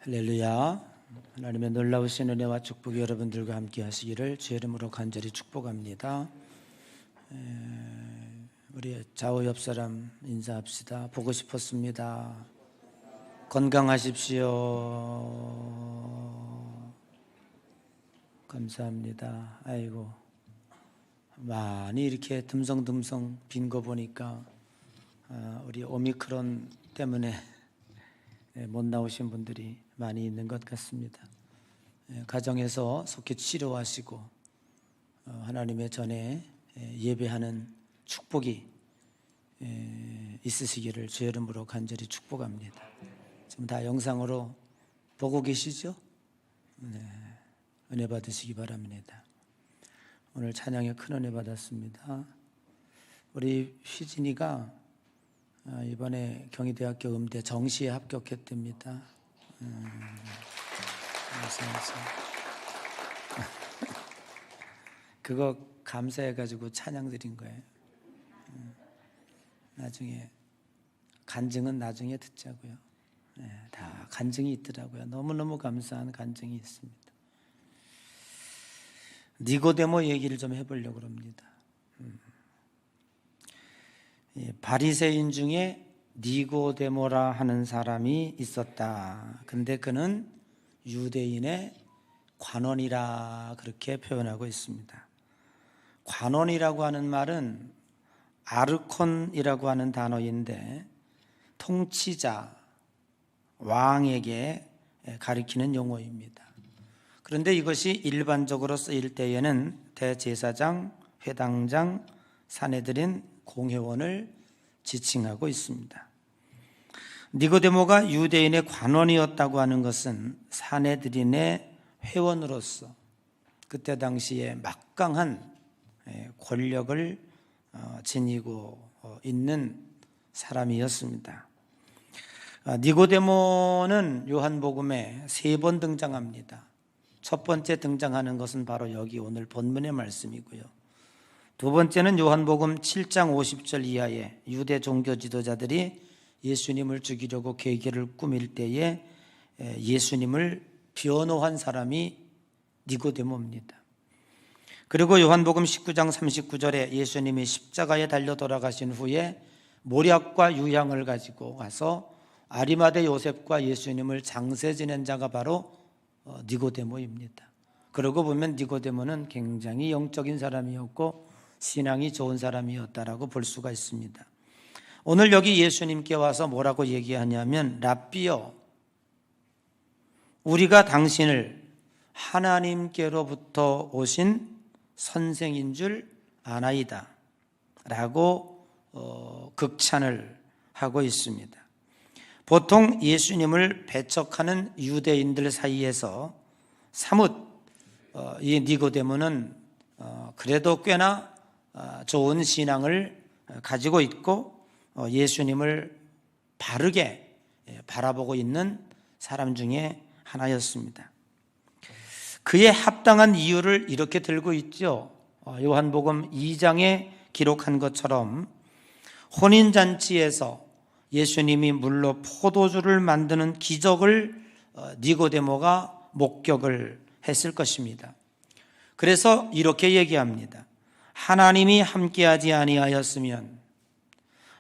할렐루야. 하나님의 놀라우신 은혜와 축복이 여러분들과 함께 하시기를 주의 이름으로 간절히 축복합니다. 우리 좌우 옆 사람 인사합시다. 보고 싶었습니다. 건강하십시오. 감사합니다. 아이고, 많이 이렇게 듬성듬성 빈 거 보니까 우리 오미크론 때문에 못 나오신 분들이 많이 있는 것 같습니다. 가정에서 속히 치료하시고 하나님의 전에 예배하는 축복이 있으시기를 주의 이름으로 간절히 축복합니다. 지금 다 영상으로 보고 계시죠? 네, 은혜 받으시기 바랍니다. 오늘 찬양에 큰 은혜 받았습니다. 우리 휘진이가 이번에 경희대학교 음대 정시에 합격했답니다. 그거 감사해가지고 찬양 드린 거예요. 나중에 간증은 나중에 듣자고요. 다 간증이 있더라고요. 너무너무 감사한 간증이 있습니다. 니고데모 얘기를 좀 해보려고 합니다. 바리새인 중에 니고데모라 하는 사람이 있었다. 근데 그는 유대인의 관원이라 그렇게 표현하고 있습니다. 관원이라고 하는 말은 아르콘이라고 하는 단어인데 통치자, 왕에게 가리키는 용어입니다. 그런데 이것이 일반적으로 쓰일 때에는 대제사장, 회당장, 사내들인 공회원을 지칭하고 있습니다. 니고데모가 유대인의 관원이었다고 하는 것은 사내들인의 회원으로서 그때 당시에 막강한 권력을 지니고 있는 사람이었습니다. 니고데모는 요한복음에 3번 등장합니다. 첫 번째 등장하는 것은 바로 여기 오늘 본문의 말씀이고요. 두 번째는 요한복음 7장 50절 이하에 유대 종교 지도자들이 예수님을 죽이려고 계획을 꾸밀 때에 예수님을 변호한 사람이 니고데모입니다. 그리고 요한복음 19장 39절에 예수님이 십자가에 달려 돌아가신 후에 모략과 유향을 가지고 가서 아리마대 요셉과 예수님을 장세 지낸 자가 바로 니고데모입니다. 그러고 보면 니고데모는 굉장히 영적인 사람이었고 신앙이 좋은 사람이었다라고 볼 수가 있습니다. 오늘 여기 예수님께 와서 뭐라고 얘기하냐면 랍비여, 우리가 당신을 하나님께로부터 오신 선생인 줄 아나이다 라고 극찬을 하고 있습니다. 보통 예수님을 배척하는 유대인들 사이에서 사뭇 이 니고데모는 그래도 꽤나 좋은 신앙을 가지고 있고 예수님을 바르게 바라보고 있는 사람 중에 하나였습니다. 그에 합당한 이유를 이렇게 들고 있죠. 요한복음 2장에 기록한 것처럼 혼인잔치에서 예수님이 물로 포도주를 만드는 기적을 니고데모가 목격을 했을 것입니다. 그래서 이렇게 얘기합니다. 하나님이 함께하지 아니하였으면,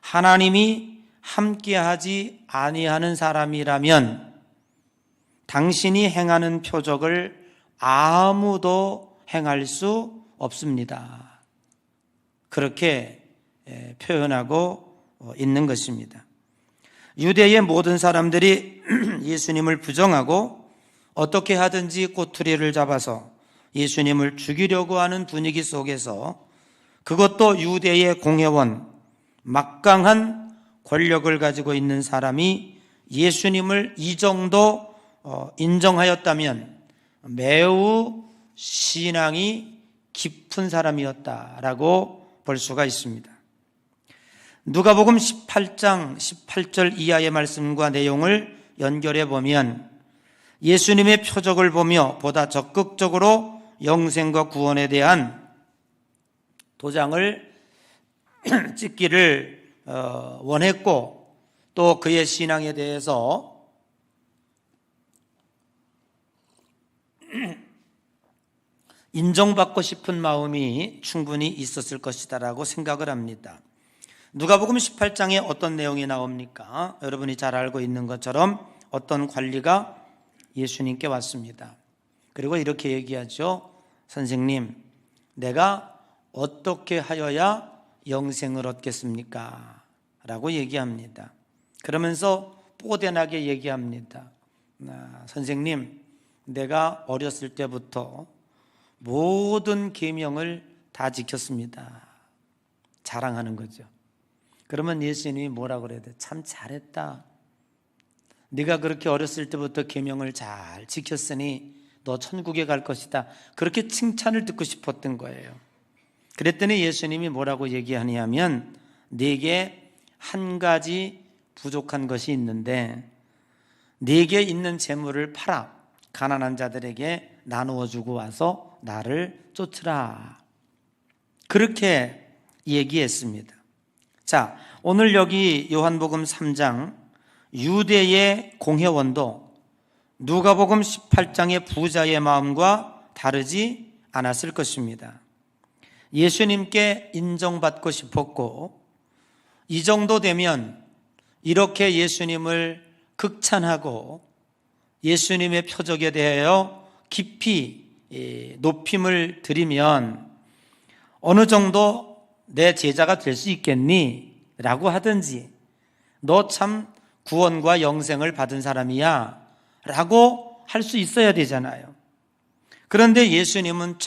하나님이 함께하지 아니하는 사람이라면 당신이 행하는 표적을 아무도 행할 수 없습니다. 그렇게 표현하고 있는 것입니다. 유대의 모든 사람들이 예수님을 부정하고 어떻게 하든지 꼬투리를 잡아서 예수님을 죽이려고 하는 분위기 속에서 그것도 유대의 공회원, 막강한 권력을 가지고 있는 사람이 예수님을 이 정도 인정하였다면 매우 신앙이 깊은 사람이었다라고 볼 수가 있습니다. 누가복음 18장 18절 이하의 말씀과 내용을 연결해 보면 예수님의 표적을 보며 보다 적극적으로 영생과 구원에 대한 도장을 찍기를 원했고 또 그의 신앙에 대해서 인정받고 싶은 마음이 충분히 있었을 것이다라고 생각을 합니다. 누가복음 18장에 어떤 내용이 나옵니까? 여러분이 잘 알고 있는 것처럼 어떤 관리가 예수님께 왔습니다. 그리고 이렇게 얘기하죠. 선생님, 내가 어떻게 하여야 영생을 얻겠습니까? 라고 얘기합니다. 그러면서 뽀대나게 얘기합니다. 선생님, 내가 어렸을 때부터 모든 계명을 다 지켰습니다. 자랑하는 거죠. 그러면 예수님이 뭐라고 그래야 돼? 참 잘했다. 네가 그렇게 어렸을 때부터 계명을 잘 지켰으니 너 천국에 갈 것이다. 그렇게 칭찬을 듣고 싶었던 거예요. 그랬더니 예수님이 뭐라고 얘기하냐면 네게 한 가지 부족한 것이 있는데 네게 있는 재물을 팔아 가난한 자들에게 나누어 주고 와서 나를 쫓으라. 그렇게 얘기했습니다. 자, 오늘 여기 요한복음 3장 유대의 공회원도 누가복음 18장의 부자의 마음과 다르지 않았을 것입니다. 예수님께 인정받고 싶었고 이 정도 되면 이렇게 예수님을 극찬하고 예수님의 표적에 대하여 깊이 높임을 드리면 어느 정도 내 제자가 될 수 있겠니? 라고 하든지 너 참 구원과 영생을 받은 사람이야 라고 할 수 있어야 되잖아요. 그런데 예수님은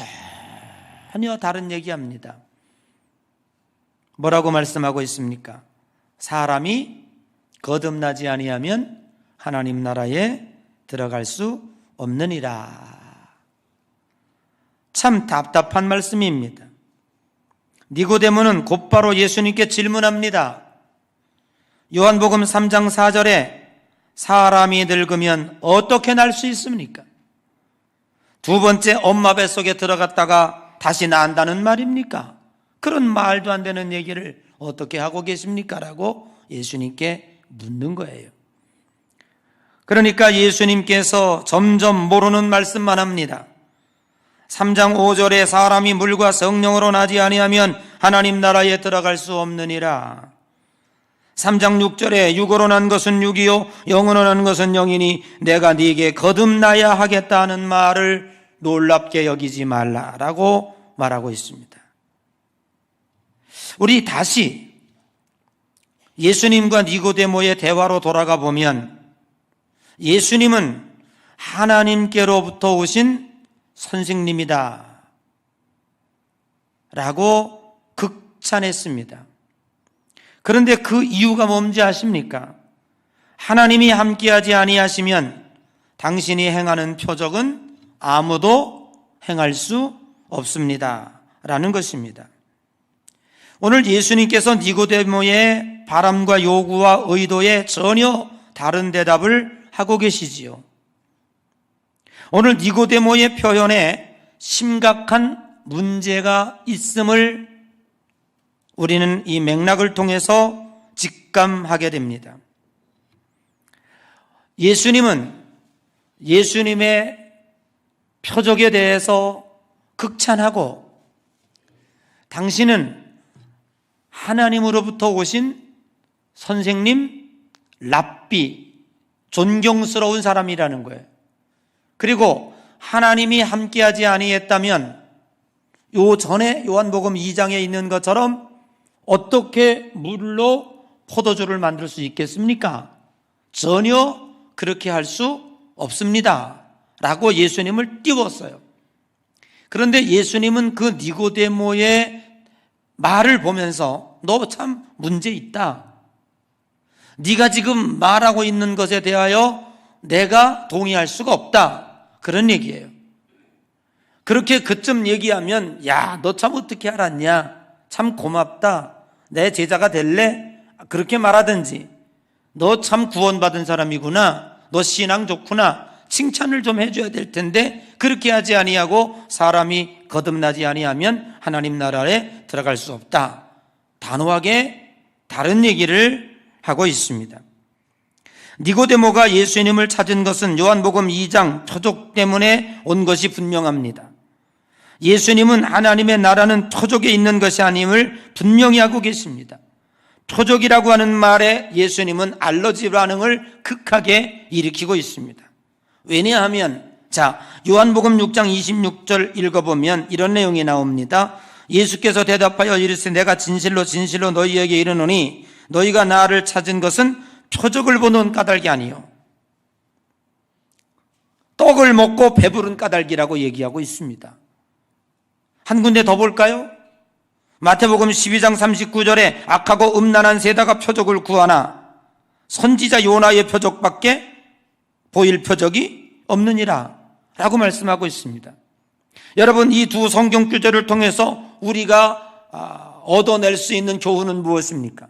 전혀 다른 얘기합니다. 뭐라고 말씀하고 있습니까? 사람이 거듭나지 아니하면 하나님 나라에 들어갈 수 없느니라. 참 답답한 말씀입니다. 니고데모는 곧바로 예수님께 질문합니다. 요한복음 3장 4절에 사람이 늙으면 어떻게 날 수 있습니까? 두 번째 엄마 뱃속에 들어갔다가 다시 난다는 말입니까? 그런 말도 안 되는 얘기를 어떻게 하고 계십니까? 라고 예수님께 묻는 거예요. 그러니까 예수님께서 점점 모르는 말씀만 합니다. 3장 5절에 사람이 물과 성령으로 나지 아니하면 하나님 나라에 들어갈 수 없느니라. 3장 6절에 육으로 난 것은 육이요 영으로 난 것은 영이니 내가 네게 거듭나야 하겠다는 말을 놀랍게 여기지 말라라고 말하고 있습니다. 우리 다시 예수님과 니고데모의 대화로 돌아가 보면 예수님은 하나님께로부터 오신 선생님이다 라고 극찬했습니다. 그런데 그 이유가 뭔지 아십니까? 하나님이 함께하지 아니하시면 당신이 행하는 표적은 아무도 행할 수 없습니다 라는 것입니다. 오늘 예수님께서 니고데모의 바람과 요구와 의도에 전혀 다른 대답을 하고 계시지요. 오늘 니고데모의 표현에 심각한 문제가 있음을 우리는 이 맥락을 통해서 직감하게 됩니다. 예수님은 예수님의 표적에 대해서 극찬하고 당신은 하나님으로부터 오신 선생님, 랍비, 존경스러운 사람이라는 거예요. 그리고 하나님이 함께하지 아니했다면 요 전에 요한복음 2장에 있는 것처럼 어떻게 물로 포도주를 만들 수 있겠습니까? 전혀 그렇게 할 수 없습니다 라고 예수님을 띄웠어요. 그런데 예수님은 그 니고데모의 말을 보면서 너 참 문제 있다. 네가 지금 말하고 있는 것에 대하여 내가 동의할 수가 없다. 그런 얘기예요. 그렇게 그쯤 얘기하면 야, 너 참 어떻게 알았냐? 참 고맙다. 내 제자가 될래? 그렇게 말하든지 너 참 구원받은 사람이구나. 너 신앙 좋구나. 칭찬을 좀 해줘야 될 텐데 그렇게 하지 아니하고 사람이 거듭나지 아니하면 하나님 나라에 들어갈 수 없다. 단호하게 다른 얘기를 하고 있습니다. 니고데모가 예수님을 찾은 것은 요한복음 2장 표적 때문에 온 것이 분명합니다. 예수님은 하나님의 나라는 표적에 있는 것이 아님을 분명히 하고 계십니다. 표적이라고 하는 말에 예수님은 알러지 반응을 극하게 일으키고 있습니다. 왜냐하면 요한복음 6장 26절 읽어보면 이런 내용이 나옵니다. 예수께서 대답하여 이르시되 내가 진실로 진실로 너희에게 이르노니 너희가 나를 찾은 것은 표적을 보는 까닭이 아니요 떡을 먹고 배부른 까닭이라고 얘기하고 있습니다. 한 군데 더 볼까요? 마태복음 12장 39절에 악하고 음란한 세다가 표적을 구하나 선지자 요나의 표적밖에 보일 표적이 없느니라 라고 말씀하고 있습니다. 여러분, 이 두 성경 구절을 통해서 우리가 얻어낼 수 있는 교훈은 무엇입니까?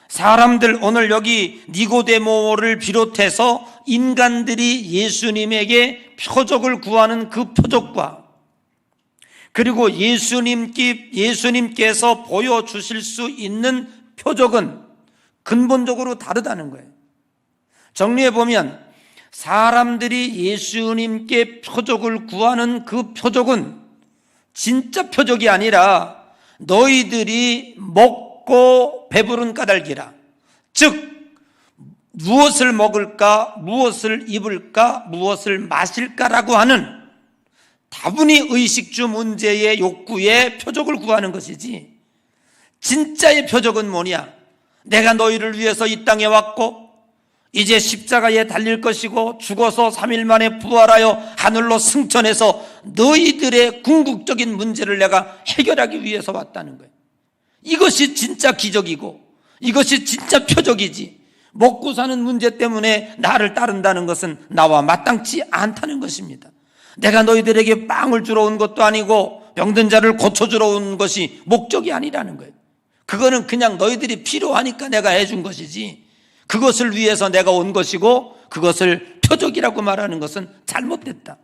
사람들, 오늘 여기 니고데모를 비롯해서 인간들이 예수님에게 표적을 구하는 그 표적과 그리고 예수님께서 보여주실 수 있는 표적은 근본적으로 다르다는 거예요. 정리해보면 사람들이 예수님께 표적을 구하는 그 표적은 진짜 표적이 아니라 너희들이 먹고 배부른 까닭이라. 즉 무엇을 먹을까, 무엇을 입을까, 무엇을 마실까라고 하는 다분히 의식주 문제의 욕구에 표적을 구하는 것이지, 진짜의 표적은 뭐냐? 내가 너희를 위해서 이 땅에 왔고 이제 십자가에 달릴 것이고 죽어서 3일 만에 부활하여 하늘로 승천해서 너희들의 궁극적인 문제를 내가 해결하기 위해서 왔다는 거예요. 이것이 진짜 기적이고 이것이 진짜 표적이지, 먹고 사는 문제 때문에 나를 따른다는 것은 나와 마땅치 않다는 것입니다. 내가 너희들에게 빵을 주러 온 것도 아니고 병든 자를 고쳐주러 온 것이 목적이 아니라는 거예요. 그거는 그냥 너희들이 필요하니까 내가 해준 것이지, 그것을 위해서 내가 온 것이고 그것을 표적이라고 말하는 것은 잘못됐다.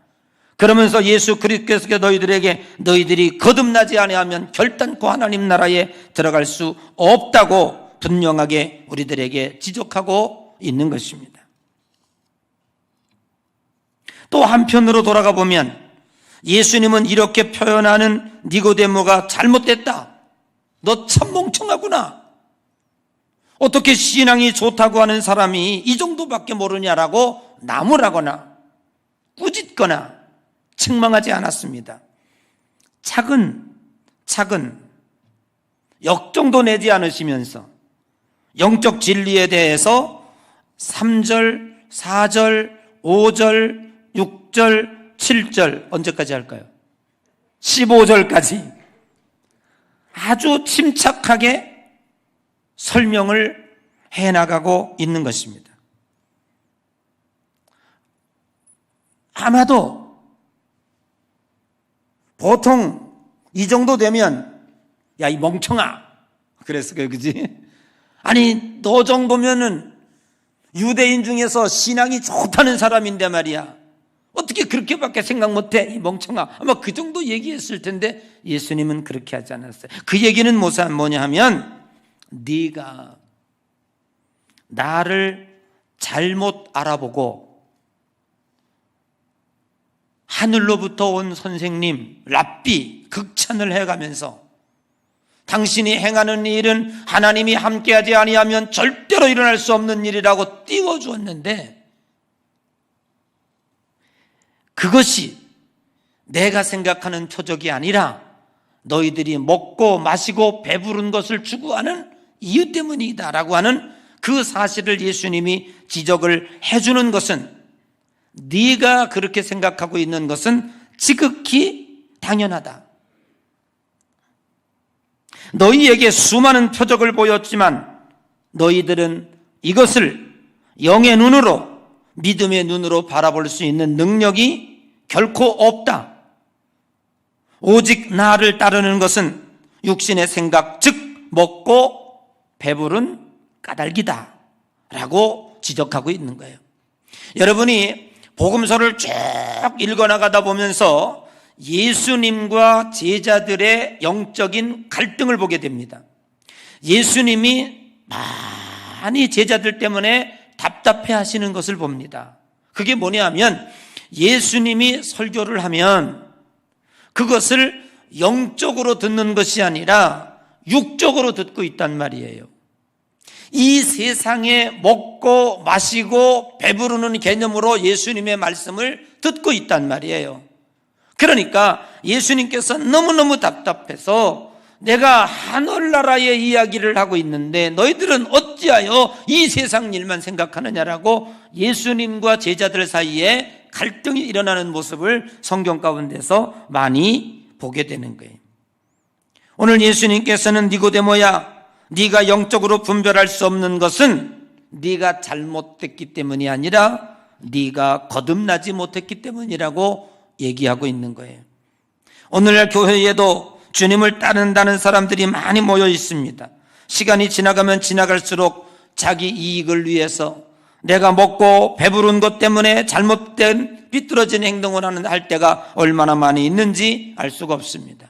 그러면서 예수 그리스도께서 너희들에게 너희들이 거듭나지 아니하면 결단코 하나님 나라에 들어갈 수 없다고 분명하게 우리들에게 지적하고 있는 것입니다. 또 한편으로 돌아가 보면 예수님은 이렇게 표현하는 니고데모가 잘못됐다, 너 참 멍청하구나, 어떻게 신앙이 좋다고 하는 사람이 이 정도밖에 모르냐라고 나무라거나 꾸짖거나 책망하지 않았습니다. 차근 역정도 내지 않으시면서 영적 진리에 대해서 3절, 4절, 5절, 6절, 7절, 언제까지 할까요? 15절까지 아주 침착하게 설명을 해나가고 있는 것입니다. 아마도 보통 이 정도 되면 야, 이 멍청아 그랬을 거예요, 그지? 아니, 너 정도면은 유대인 중에서 신앙이 좋다는 사람인데 말이야, 어떻게 그렇게밖에 생각 못해, 이 멍청아. 아마 그 정도 얘기했을 텐데 예수님은 그렇게 하지 않았어요. 그 얘기는 뭐냐 하면, 네가 나를 잘못 알아보고 하늘로부터 온 선생님, 랍비 극찬을 해가면서 당신이 행하는 일은 하나님이 함께하지 아니하면 절대로 일어날 수 없는 일이라고 띄워주었는데, 그것이 내가 생각하는 표적이 아니라 너희들이 먹고 마시고 배부른 것을 추구하는 이유 때문이다라고 하는 그 사실을 예수님이 지적을 해주는 것은, 네가 그렇게 생각하고 있는 것은 지극히 당연하다. 너희에게 수많은 표적을 보였지만 너희들은 이것을 영의 눈으로, 믿음의 눈으로 바라볼 수 있는 능력이 결코 없다. 오직 나를 따르는 것은 육신의 생각, 즉 먹고 배부른 까닭이다 라고 지적하고 있는 거예요. 여러분이 복음서를 쭉 읽어나가다 보면서 예수님과 제자들의 영적인 갈등을 보게 됩니다. 예수님이 많이 제자들 때문에 답답해 하시는 것을 봅니다. 그게 뭐냐 하면, 예수님이 설교를 하면 그것을 영적으로 듣는 것이 아니라 육적으로 듣고 있단 말이에요. 이 세상에 먹고 마시고 배부르는 개념으로 예수님의 말씀을 듣고 있단 말이에요. 그러니까 예수님께서 너무너무 답답해서 내가 하늘나라의 이야기를 하고 있는데 너희들은 어찌하여 이 세상 일만 생각하느냐라고 예수님과 제자들 사이에 갈등이 일어나는 모습을 성경 가운데서 많이 보게 되는 거예요. 오늘 예수님께서는 니고데모야, 네가 영적으로 분별할 수 없는 것은 네가 잘못됐기 때문이 아니라 네가 거듭나지 못했기 때문이라고 얘기하고 있는 거예요. 오늘날 교회에도 주님을 따른다는 사람들이 많이 모여 있습니다. 시간이 지나가면 지나갈수록 자기 이익을 위해서 내가 먹고 배부른 것 때문에 잘못된 비뚤어진 행동을 할 때가 얼마나 많이 있는지 알 수가 없습니다.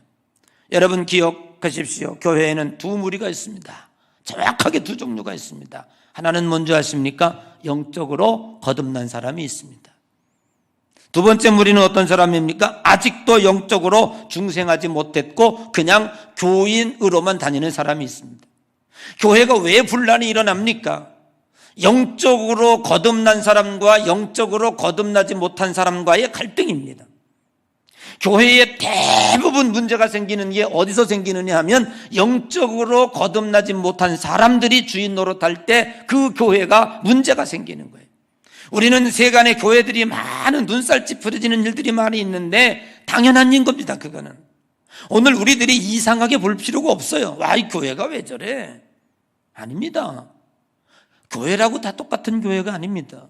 여러분 기억하십시오. 교회에는 두 무리가 있습니다. 정확하게 두 종류가 있습니다. 하나는 뭔지 아십니까? 영적으로 거듭난 사람이 있습니다. 두 번째 무리는 어떤 사람입니까? 아직도 영적으로 중생하지 못했고 그냥 교인으로만 다니는 사람이 있습니다. 교회가 왜 분란이 일어납니까? 영적으로 거듭난 사람과 영적으로 거듭나지 못한 사람과의 갈등입니다. 교회에 대부분 문제가 생기는 게 어디서 생기느냐 하면 영적으로 거듭나지 못한 사람들이 주인 노릇할 때 그 교회가 문제가 생기는 거예요. 우리는 세간의 교회들이 많은 눈살 찌푸려지는 일들이 많이 있는데 당연한 일 겁니다. 그거는 오늘 우리들이 이상하게 볼 필요가 없어요. 와, 이 교회가 왜 저래? 아닙니다. 교회라고 다 똑같은 교회가 아닙니다.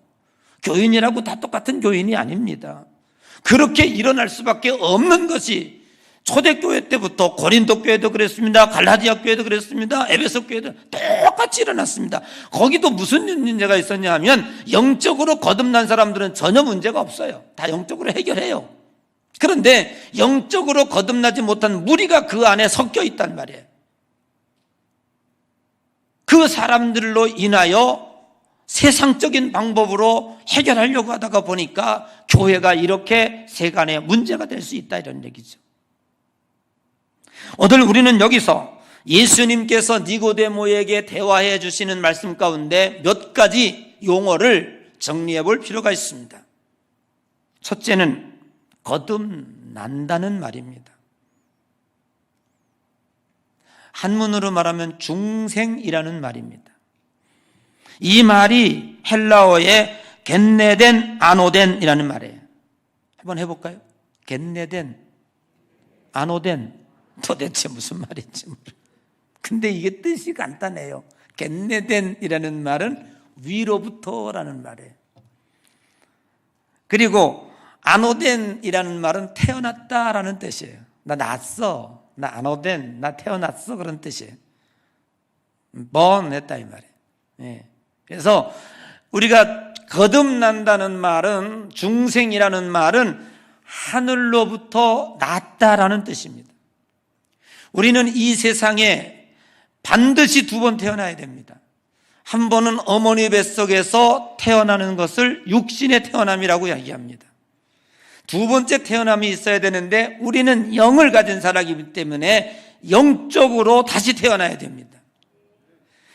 교인이라고 다 똑같은 교인이 아닙니다. 그렇게 일어날 수밖에 없는 것이 초대교회 때부터 고린도 교회도 그랬습니다. 갈라디아 교회도 그랬습니다. 에베소 교회도 똑같이 일어났습니다. 거기도 무슨 문제가 있었냐 하면 영적으로 거듭난 사람들은 전혀 문제가 없어요. 다 영적으로 해결해요. 그런데 영적으로 거듭나지 못한 무리가 그 안에 섞여 있단 말이에요. 그 사람들로 인하여 세상적인 방법으로 해결하려고 하다가 보니까 교회가 이렇게 세간에 문제가 될 수 있다, 이런 얘기죠. 오늘 우리는 여기서 예수님께서 니고데모에게 대화해 주시는 말씀 가운데 몇 가지 용어를 정리해 볼 필요가 있습니다. 첫째는 거듭난다는 말입니다. 한문으로 말하면 중생이라는 말입니다. 이 말이 헬라어의 겟네덴 아노덴이라는 말이에요. 한번 해볼까요? 겟네덴 아노덴, 도대체 무슨 말인지 모르겠어요. 근데 이게 뜻이 간단해요. 겟네덴이라는 말은 위로부터라는 말이에요. 그리고 아노덴이라는 말은 태어났다라는 뜻이에요. 나 낳았어, 나 아노덴, 나 태어났어, 그런 뜻이에요. born 했다 이 말이에요. 예. 그래서 우리가 거듭난다는 말은, 중생이라는 말은 하늘로부터 났다라는 뜻입니다. 우리는 이 세상에 반드시 두 번 태어나야 됩니다. 한 번은 어머니 뱃속에서 태어나는 것을 육신의 태어남이라고 이야기합니다. 두 번째 태어남이 있어야 되는데 우리는 영을 가진 사람이기 때문에 영적으로 다시 태어나야 됩니다.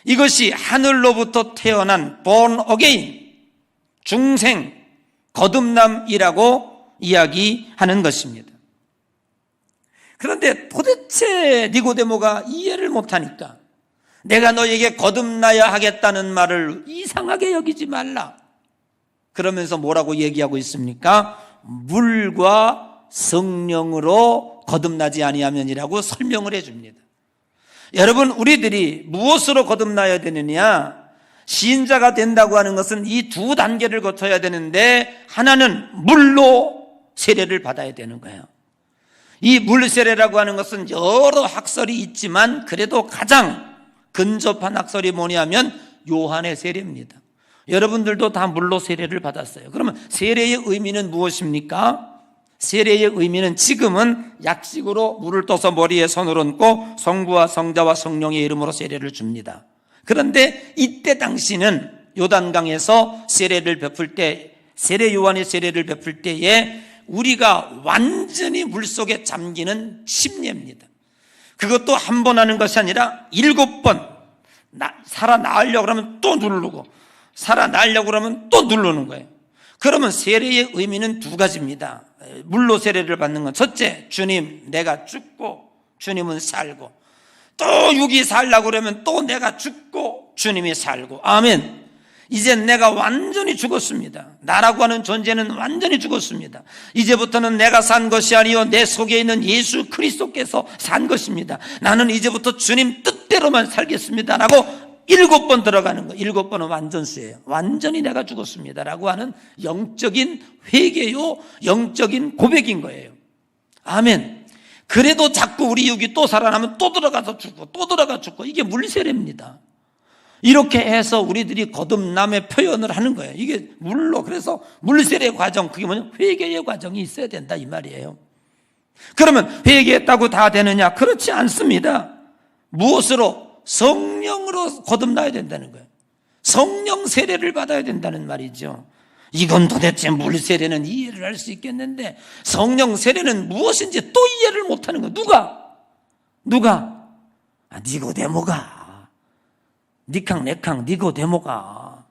이것이 하늘로부터 태어난 born again, 중생, 거듭남이라고 이야기하는 것입니다. 그런데 도대체 니고데모가 이해를 못하니까 내가 너에게 거듭나야 하겠다는 말을 이상하게 여기지 말라, 그러면서 뭐라고 얘기하고 있습니까? 물과 성령으로 거듭나지 아니하면이라고 설명을 해줍니다. 여러분, 우리들이 무엇으로 거듭나야 되느냐? 신자가 된다고 하는 것은 이 두 단계를 거쳐야 되는데, 하나는 물로 세례를 받아야 되는 거예요. 이 물세례라고 하는 것은 여러 학설이 있지만 그래도 가장 근접한 학설이 뭐냐면 요한의 세례입니다. 여러분들도 다 물로 세례를 받았어요. 그러면 세례의 의미는 무엇입니까? 세례의 의미는 지금은 약식으로 물을 떠서 머리에 손을 얹고 성부와 성자와 성령의 이름으로 세례를 줍니다. 그런데 이때 당시는 요단강에서 세례를 베풀 때, 세례 요한의 세례를 베풀 때에 우리가 완전히 물속에 잠기는 심리입니다. 그것도 한 번 하는 것이 아니라 7번 살아나으려고 그러면 또 누르고 살아나으려고 그러면 또 누르는 거예요. 그러면 세례의 의미는 두 가지입니다. 물로 세례를 받는 건 첫째, 주님 내가 죽고 주님은 살고, 또 육이 살려고 그러면 또 내가 죽고 주님이 살고. 아멘. 이제 내가 완전히 죽었습니다. 나라고 하는 존재는 완전히 죽었습니다. 이제부터는 내가 산 것이 아니요 내 속에 있는 예수 그리스도께서 산 것입니다. 나는 이제부터 주님 뜻대로만 살겠습니다 라고 7번 들어가는 거. 7번은 완전수예요. 완전히 내가 죽었습니다 라고 하는 영적인 회개요, 영적인 고백인 거예요. 아멘. 그래도 자꾸 우리 육이 또 살아나면 또 들어가서 죽고 또 들어가 죽고, 이게 물세례입니다. 이렇게 해서 우리들이 거듭남의 표현을 하는 거예요. 이게 물로, 그래서 물세례 과정, 그게 뭐냐? 회개의 과정이 있어야 된다 이 말이에요. 그러면 회개했다고 다 되느냐? 그렇지 않습니다. 무엇으로? 성령으로 거듭나야 된다는 거예요. 성령 세례를 받아야 된다는 말이죠. 이건 도대체 물세례는 이해를 할 수 있겠는데 성령 세례는 무엇인지 또 이해를 못하는 거예요. 누가? 니고데모가. 니캉네캉 니고데모가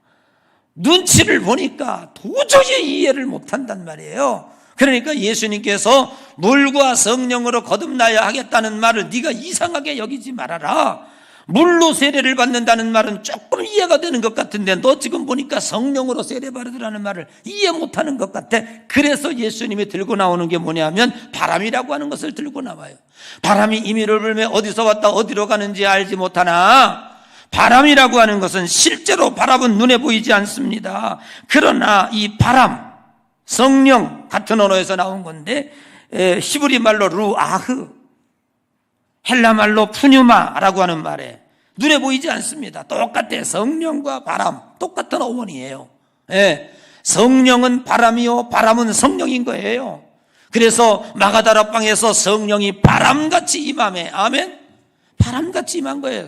눈치를 보니까 도저히 이해를 못한단 말이에요. 그러니까 예수님께서 물과 성령으로 거듭나야 하겠다는 말을 네가 이상하게 여기지 말아라. 물로 세례를 받는다는 말은 조금 이해가 되는 것 같은데 너 지금 보니까 성령으로 세례 받으라는 말을 이해 못하는 것 같아. 그래서 예수님이 들고 나오는 게 뭐냐면 바람이라고 하는 것을 들고 나와요. 바람이 임의를 불며 어디서 왔다 어디로 가는지 알지 못하나, 바람이라고 하는 것은 실제로 바람은 눈에 보이지 않습니다. 그러나 이 바람, 성령 같은 언어에서 나온 건데 히브리 말로 루아흐, 헬라 말로 푸뉴마라고 하는 말에 눈에 보이지 않습니다. 똑같아. 성령과 바람 똑같은 어원이에요. 성령은 바람이요 바람은 성령인 거예요. 그래서 마가다락방에서 성령이 바람같이 임하매, 아멘, 바람같이 임한 거예요.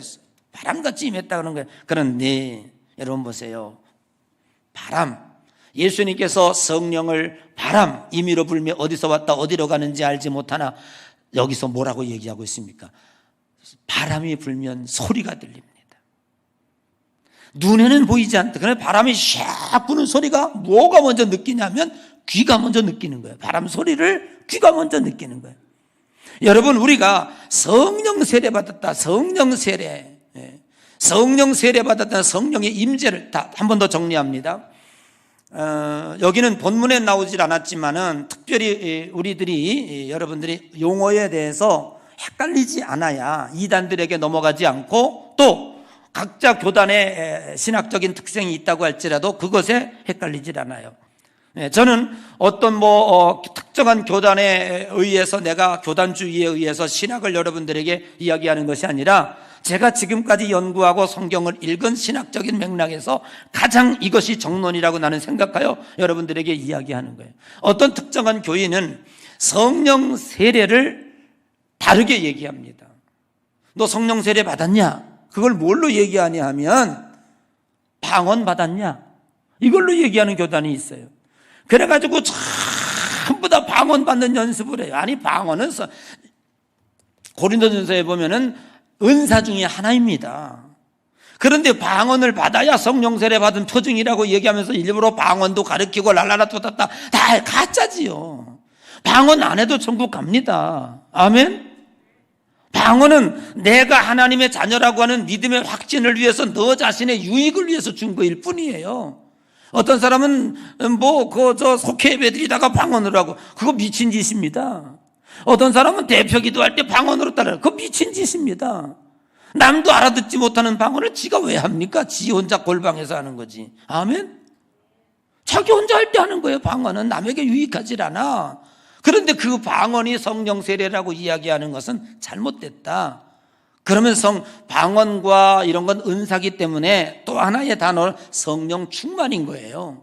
바람같이 임했다는 거예요. 그런데 여러분 보세요. 바람, 예수님께서 성령을 바람, 임의로 불며 어디서 왔다 어디로 가는지 알지 못하나, 여기서 뭐라고 얘기하고 있습니까? 바람이 불면 소리가 들립니다. 눈에는 보이지 않다. 그런데 바람이 샥 부는 소리가 뭐가 먼저 느끼냐면 귀가 먼저 느끼는 거예요. 바람 소리를 귀가 먼저 느끼는 거예요. 여러분, 우리가 성령 세례 받았다, 성령 세례 받았다, 성령의 임재를 다 한 번 더 정리합니다. 여기는 본문에 나오질 않았지만은 특별히 우리들이, 여러분들이 용어에 대해서 헷갈리지 않아야 이단들에게 넘어가지 않고, 또 각자 교단의 신학적인 특성이 있다고 할지라도 그것에 헷갈리질 않아요. 저는 어떤 특정한 교단에 의해서, 내가 교단주의에 의해서 신학을 여러분들에게 이야기하는 것이 아니라 제가 지금까지 연구하고 성경을 읽은 신학적인 맥락에서 가장 이것이 정론이라고 나는 생각하여 여러분들에게 이야기하는 거예요. 어떤 특정한 교인은 성령 세례를 다르게 얘기합니다. 너 성령 세례 받았냐? 그걸 뭘로 얘기하냐 하면 방언 받았냐? 이걸로 얘기하는 교단이 있어요. 그래가지고 전부 다 방언 받는 연습을 해요. 아니, 방언은 고린도전서에 보면은 은사 중에 하나입니다. 그런데 방언을 받아야 성령 세례 받은 표징이라고 얘기하면서 일부러 방언도 가르치고 랄라라 또다다, 다 가짜지요. 방언 안 해도 천국 갑니다. 아멘. 방언은 내가 하나님의 자녀라고 하는 믿음의 확신을 위해서, 너 자신의 유익을 위해서 준 거일 뿐이에요. 어떤 사람은 속회 예배 드리다가 방언을 하고, 그거 미친 짓입니다. 어떤 사람은 대표 기도할 때 방언으로 따라요. 그거 미친 짓입니다. 남도 알아듣지 못하는 방언을 지가 왜 합니까? 지 혼자 골방에서 하는 거지. 아멘? 자기 혼자 할 때 하는 거예요. 방언은 남에게 유익하지 않아. 그런데 그 방언이 성령 세례라고 이야기하는 것은 잘못됐다. 그러면 방언과 이런 건 은사기 때문에 또 하나의 단어, 성령 충만인 거예요.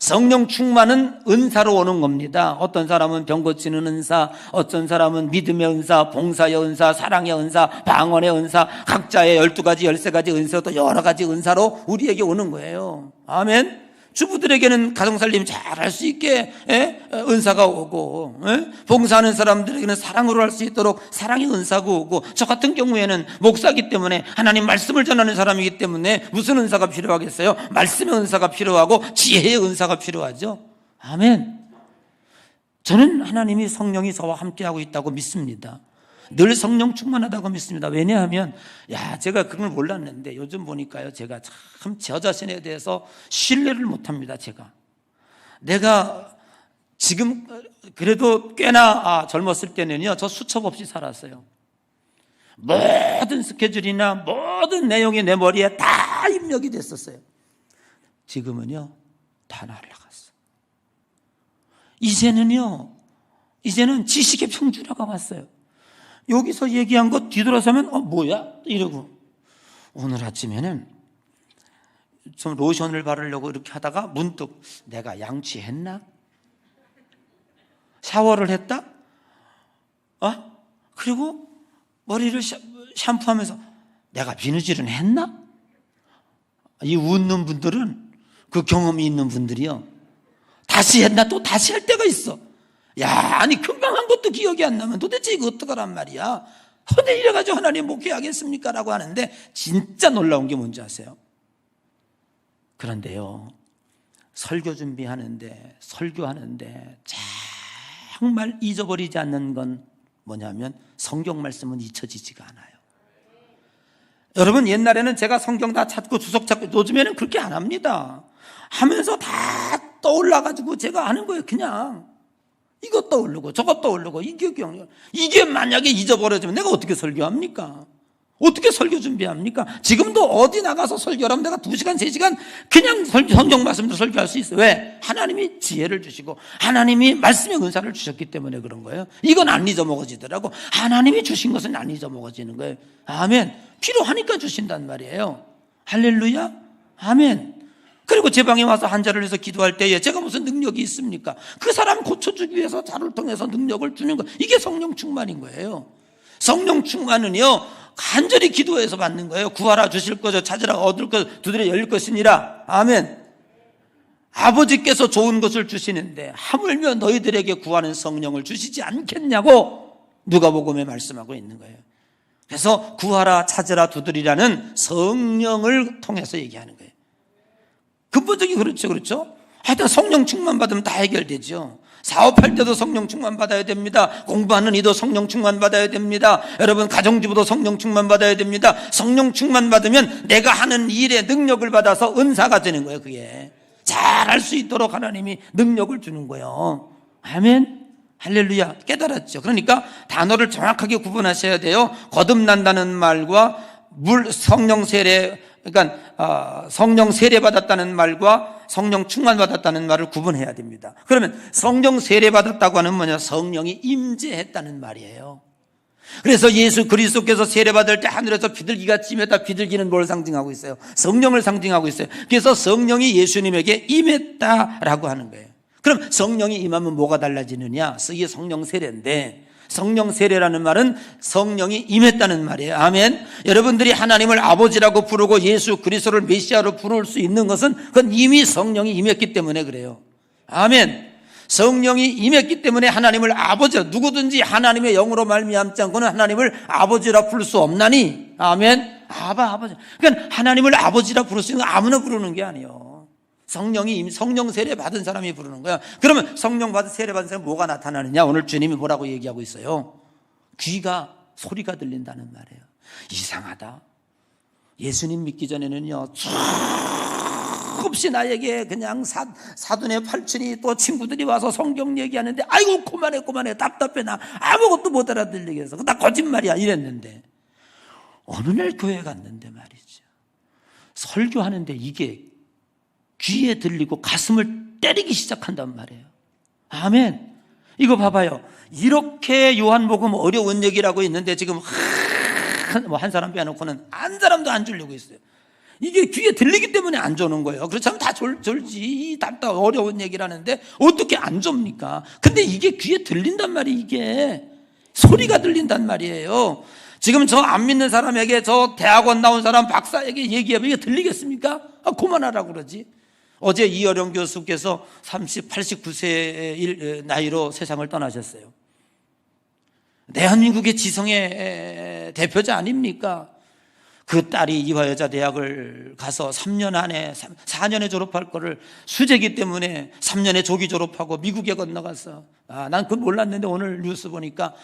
성령 충만은 은사로 오는 겁니다. 어떤 사람은 병 고치는 은사, 어떤 사람은 믿음의 은사, 봉사의 은사, 사랑의 은사, 방언의 은사, 각자의 12가지, 13가지 은사, 또 여러 가지 은사로 우리에게 오는 거예요. 아멘. 주부들에게는 가정살림 잘할 수 있게 은사가 오고, 봉사하는 사람들에게는 사랑으로 할 수 있도록 사랑의 은사가 오고, 저 같은 경우에는 목사이기 때문에 하나님 말씀을 전하는 사람이기 때문에 무슨 은사가 필요하겠어요? 말씀의 은사가 필요하고 지혜의 은사가 필요하죠. 아멘. 저는 하나님이 성령이 저와 함께하고 있다고 믿습니다. 늘 성령 충만하다고 믿습니다. 왜냐하면 제가 그걸 몰랐는데 요즘 보니까요, 제가 참 저 자신에 대해서 신뢰를 못합니다. 내가 지금 그래도 꽤나 젊었을 때는요, 저 수첩 없이 살았어요. 모든 스케줄이나 모든 내용이 내 머리에 다 입력이 됐었어요. 지금은요, 다 날아갔어. 이제는 지식의 평준화가 왔어요. 여기서 얘기한 거 뒤돌아서면 뭐야? 이러고. 오늘 아침에는 좀 로션을 바르려고 이렇게 하다가 문득 내가 양치했나? 샤워를 했다? 그리고 머리를 샴푸하면서 내가 비누질은 했나? 이 웃는 분들은, 그 경험이 있는 분들이요, 다시 했나? 또 다시 할 때가 있어. 아니 금방 한 것도 기억이 안 나면 도대체 이거 어떡하란 말이야. 근데 이래가지고 하나님 목회하겠습니까? 라고 하는데 진짜 놀라운 게 뭔지 아세요? 그런데요, 설교하는데 정말 잊어버리지 않는 건 뭐냐면 성경 말씀은 잊혀지지가 않아요. 여러분, 옛날에는 제가 성경 다 찾고 주석 찾고, 요즘에는 그렇게 안 합니다. 하면서 다 떠올라가지고 제가 하는 거예요. 그냥 이것 떠오르고 저것 떠오르고, 이게 만약에 잊어버려지면 내가 어떻게 설교합니까? 어떻게 설교 준비합니까? 지금도 어디 나가서 설교하면 내가 2시간 3시간 그냥 성경 말씀도 설교할 수 있어요. 왜? 하나님이 지혜를 주시고 하나님이 말씀의 은사를 주셨기 때문에 그런 거예요. 이건 안 잊어먹어지더라고. 하나님이 주신 것은 안 잊어먹어지는 거예요. 아멘. 필요하니까 주신단 말이에요. 할렐루야. 아멘. 그리고 제 방에 와서 한자를 해서 기도할 때에 제가 무슨 능력이 있습니까? 그 사람 고쳐주기 위해서 저를 통해서 능력을 주는 거, 이게 성령 충만인 거예요. 성령 충만은요, 간절히 기도해서 받는 거예요. 구하라 주실 거죠, 찾으라 얻을 것, 두드려 열릴 것이니라. 아멘. 아버지께서 좋은 것을 주시는데 하물며 너희들에게 구하는 성령을 주시지 않겠냐고 누가복음에 말씀하고 있는 거예요. 그래서 구하라 찾으라 두드리라는 성령을 통해서 얘기하는 거예요. 근본적인, 그렇죠? 하여튼 성령 충만 받으면 다 해결되죠. 사업할 때도 성령 충만 받아야 됩니다. 공부하는 이도 성령 충만 받아야 됩니다. 여러분, 가정주부도 성령 충만 받아야 됩니다. 성령 충만 받으면 내가 하는 일에 능력을 받아서 은사가 되는 거예요. 그게 잘할 수 있도록 하나님이 능력을 주는 거예요. 아멘. 할렐루야. 깨달았죠. 그러니까 단어를 정확하게 구분하셔야 돼요. 거듭난다는 말과 성령 세례, 그러니까 성령 세례 받았다는 말과 성령 충만 받았다는 말을 구분해야 됩니다. 그러면 성령 세례 받았다고 하는 뭐냐? 성령이 임재했다는 말이에요. 그래서 예수 그리스도께서 세례 받을 때 하늘에서 비둘기가 찜했다. 비둘기는 뭘 상징하고 있어요? 성령을 상징하고 있어요. 그래서 성령이 예수님에게 임했다라고 하는 거예요. 그럼 성령이 임하면 뭐가 달라지느냐? 이게 성령 세례인데, 성령 세례라는 말은 성령이 임했다는 말이에요. 아멘. 여러분들이 하나님을 아버지라고 부르고 예수 그리스도를 메시아로 부를 수 있는 것은 그건 이미 성령이 임했기 때문에 그래요. 아멘. 성령이 임했기 때문에 하나님을 아버지라, 누구든지 하나님의 영으로 말미암지 않고는 하나님을 아버지라 부를 수 없나니. 아멘. 아버지. 그러니까 하나님을 아버지라 부를 수 있는 건 아무나 부르는 게 아니에요. 성령 세례 받은 사람이 부르는 거야. 그러면 성령 받은 세례 받은 사람은 뭐가 나타나느냐? 오늘 주님이 뭐라고 얘기하고 있어요? 귀가, 소리가 들린다는 말이에요. 이상하다. 예수님 믿기 전에는요, 수없이 나에게 그냥 사돈의 팔촌이 또 친구들이 와서 성경 얘기하는데, 아이고 그만해 답답해, 나 아무것도 못 알아들리겠어, 나 거짓말이야 이랬는데, 어느 날 교회 갔는데 말이죠, 설교하는데 이게 귀에 들리고 가슴을 때리기 시작한단 말이에요. 아멘. 이거 봐봐요. 이렇게 요한복음 어려운 얘기라고 있는데 지금 한 사람 빼놓고는 한 사람도 안 주려고 있어요. 이게 귀에 들리기 때문에 안 주는 거예요. 그렇다면 다 졸지. 답답 어려운 얘기라는데 어떻게 안 줍니까? 근데 이게 귀에 들린단 말이에요. 이게 소리가 들린단 말이에요. 지금 저 안 믿는 사람에게, 저 대학원 나온 사람 박사에게 얘기하면 이게 들리겠습니까? 그만하라고 그러지. 어제 이어령 교수께서 89세의 나이로 세상을 떠나셨어요. 대한민국의 지성의 대표자 아닙니까? 그 딸이 이화여자대학을 가서 3년 안에 4년에 졸업할 거를 수재기 때문에 3년에 조기 졸업하고 미국에 건너갔어. 난 그걸 몰랐는데 오늘 뉴스 보니까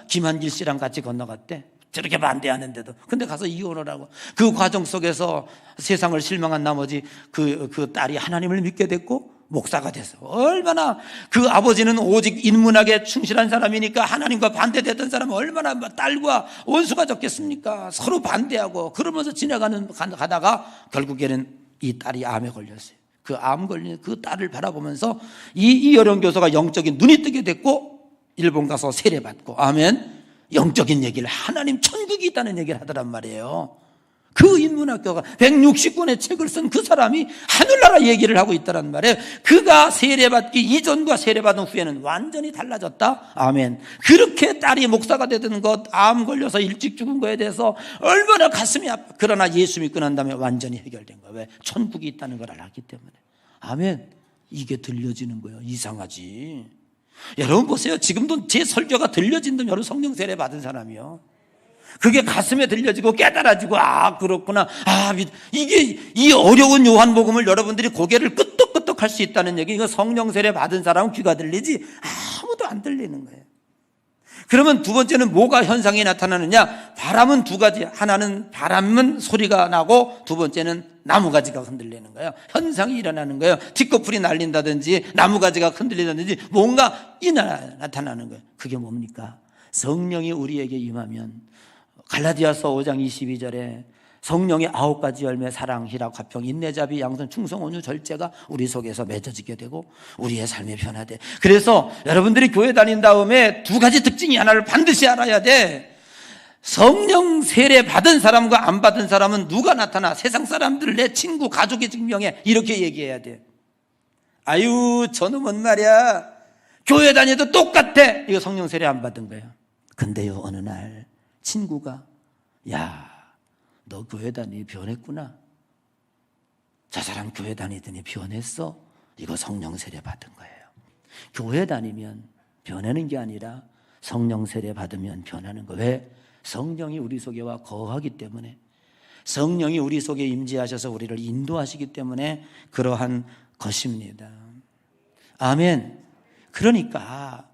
김한길 씨랑 같이 건너갔대. 저렇게 반대하는데도. 근데 가서 이혼을 하고 그 과정 속에서 세상을 실망한 나머지 그 딸이 하나님을 믿게 됐고 목사가 됐어. 얼마나 그 아버지는 오직 인문학에 충실한 사람이니까 하나님과 반대됐던 사람은 얼마나 딸과 원수가 적겠습니까? 서로 반대하고 그러면서 가다가 결국에는 이 딸이 암에 걸렸어요. 그 암 걸린 그 딸을 바라보면서 이어령 교수가 영적인 눈이 뜨게 됐고 일본 가서 세례받고 아멘. 영적인 얘기를 하나님 천국이 있다는 얘기를 하더란 말이에요. 그 인문학교가 160권의 책을 쓴 그 사람이 하늘나라 얘기를 하고 있다란 말이에요. 그가 세례받기 이전과 세례받은 후에는 완전히 달라졌다. 아멘. 그렇게 딸이 목사가 되던 것, 암 걸려서 일찍 죽은 거에 대해서 얼마나 가슴이 아파. 그러나 예수 믿고 난 다음에 완전히 해결된 거예요. 왜? 천국이 있다는 걸 알았기 때문에. 아멘. 이게 들려지는 거예요. 이상하지. 여러분 보세요. 지금도 제 설교가 들려진다면 여러분 성령 세례 받은 사람이요. 그게 가슴에 들려지고 깨달아지고 그렇구나. 이게 이 어려운 요한복음을 여러분들이 고개를 끄덕끄덕 할 수 있다는 얘기. 이거 성령 세례 받은 사람은 귀가 들리지 아무도 안 들리는 거예요. 그러면 두 번째는 뭐가 현상이 나타나느냐? 바람은 두 가지. 하나는 바람은 소리가 나고 두 번째는 나무가지가 흔들리는 거예요. 현상이 일어나는 거예요. 뒷꺼풀이 날린다든지 나무가지가 흔들리다든지 뭔가 나타나는 거예요. 그게 뭡니까? 성령이 우리에게 임하면 갈라디아서 5장 22절에 성령의 9가지 열매 사랑, 희락, 화평, 인내, 자비, 양선, 충성, 온유, 절제가 우리 속에서 맺어지게 되고 우리의 삶이 변화돼. 그래서 여러분들이 교회 다닌 다음에 두 가지 특징이 하나를 반드시 알아야 돼. 성령 세례 받은 사람과 안 받은 사람은 누가 나타나? 세상 사람들, 내 친구, 가족이 증명해. 이렇게 얘기해야 돼. 아유 저놈은 말이야 교회 다녀도 똑같아. 이거 성령 세례 안 받은 거예요. 근데요 어느 날 친구가 야 너 교회 다니니 변했구나. 저 사람 교회 다니더니 변했어. 이거 성령 세례 받은 거예요. 교회 다니면 변하는 게 아니라 성령 세례 받으면 변하는 거예요. 왜? 성령이 우리 속에 와 거하기 때문에, 성령이 우리 속에 임재하셔서 우리를 인도하시기 때문에 그러한 것입니다. 아멘. 그러니까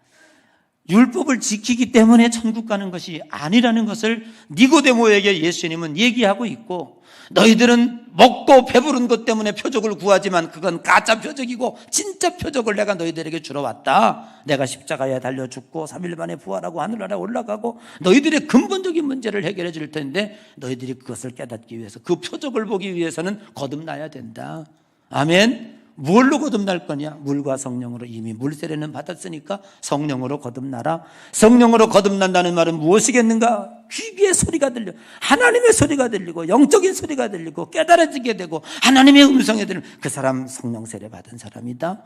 율법을 지키기 때문에 천국 가는 것이 아니라는 것을 니고데모에게 예수님은 얘기하고 있고, 너희들은 먹고 배부른 것 때문에 표적을 구하지만 그건 가짜 표적이고 진짜 표적을 내가 너희들에게 주러 왔다. 내가 십자가에 달려 죽고 3일 만에 부활하고 하늘나라에 올라가고 너희들의 근본적인 문제를 해결해 줄 텐데 너희들이 그것을 깨닫기 위해서, 그 표적을 보기 위해서는 거듭나야 된다. 아멘. 뭘로 거듭날 거냐? 물과 성령으로. 이미 물세례는 받았으니까 성령으로 거듭나라. 성령으로 거듭난다는 말은 무엇이겠는가? 귀에 소리가 들려, 하나님의 소리가 들리고 영적인 소리가 들리고 깨달아지게 되고 하나님의 음성이 들리는 그 사람 성령 세례 받은 사람이다.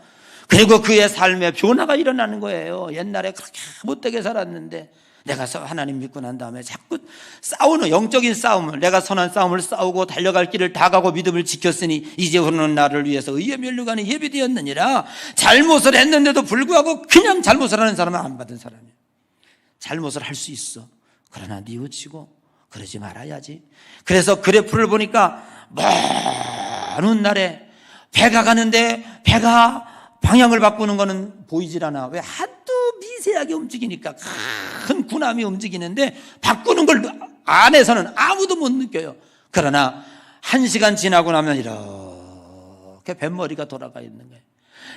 그리고 그의 삶에 변화가 일어나는 거예요. 옛날에 그렇게 못되게 살았는데 내가 하나님 믿고 난 다음에 자꾸 싸우는 영적인 싸움을, 내가 선한 싸움을 싸우고 달려갈 길을 다 가고 믿음을 지켰으니 이제부터는 나를 위해서 의에 면류관이 예비되었느니라. 잘못을 했는데도 불구하고 그냥 잘못을 하는 사람은 안 받은 사람이에요. 잘못을 할 수 있어. 그러나 뉘우치고 그러지 말아야지. 그래서 그래프를 보니까 먼 날에 배가 가는데 배가 방향을 바꾸는 거는 보이질 않아. 왜? 하도 미세하게 움직이니까. 큰 군함이 움직이는데 바꾸는 걸 안에서는 아무도 못 느껴요. 그러나 1시간 지나고 나면 이렇게 뱃머리가 돌아가 있는 거예요.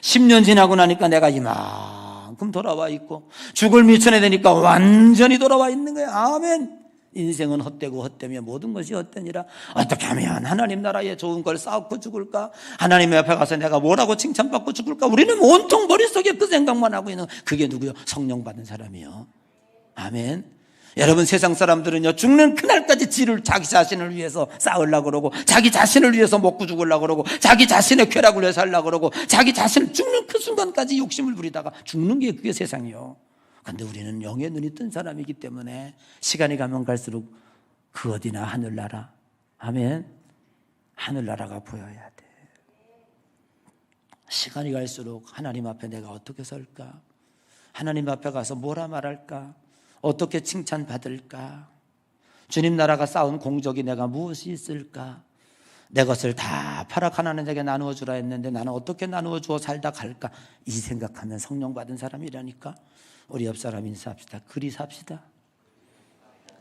10년 지나고 나니까 내가 이만큼 돌아와 있고, 죽을 미천에 되니까 완전히 돌아와 있는 거예요. 아멘. 인생은 헛되고 헛되며 모든 것이 헛되니라. 어떻게 하면 하나님 나라에 좋은 걸 쌓고 죽을까? 하나님 앞에 가서 내가 뭐라고 칭찬받고 죽을까? 우리는 온통 머릿속에 그 생각만 하고 있는, 그게 누구요? 성령 받은 사람이요. 아멘. 여러분, 세상 사람들은요, 죽는 그날까지 자기 자신을 위해서 싸우려고 그러고, 자기 자신을 위해서 먹고 죽으려고 그러고, 자기 자신의 쾌락을 위해서 하려고 그러고, 자기 자신을 죽는 그 순간까지 욕심을 부리다가 죽는 게 그게 세상이요. 그런데 우리는 영의 눈이 뜬 사람이기 때문에 시간이 가면 갈수록 그 어디나 하늘나라, 아멘, 하늘나라가 보여야 돼. 시간이 갈수록 하나님 앞에 내가 어떻게 설까? 하나님 앞에 가서 뭐라 말할까? 어떻게 칭찬받을까? 주님 나라가 쌓은 공적이 내가 무엇이 있을까? 내 것을 다 팔아 가난한에게 나누어 주라 했는데 나는 어떻게 나누어 주어 살다 갈까? 이 생각하면 성령 받은 사람이라니까. 우리 옆 사람 인사합시다. 그리 삽시다.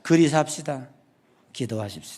그리 삽시다. 기도하십시다.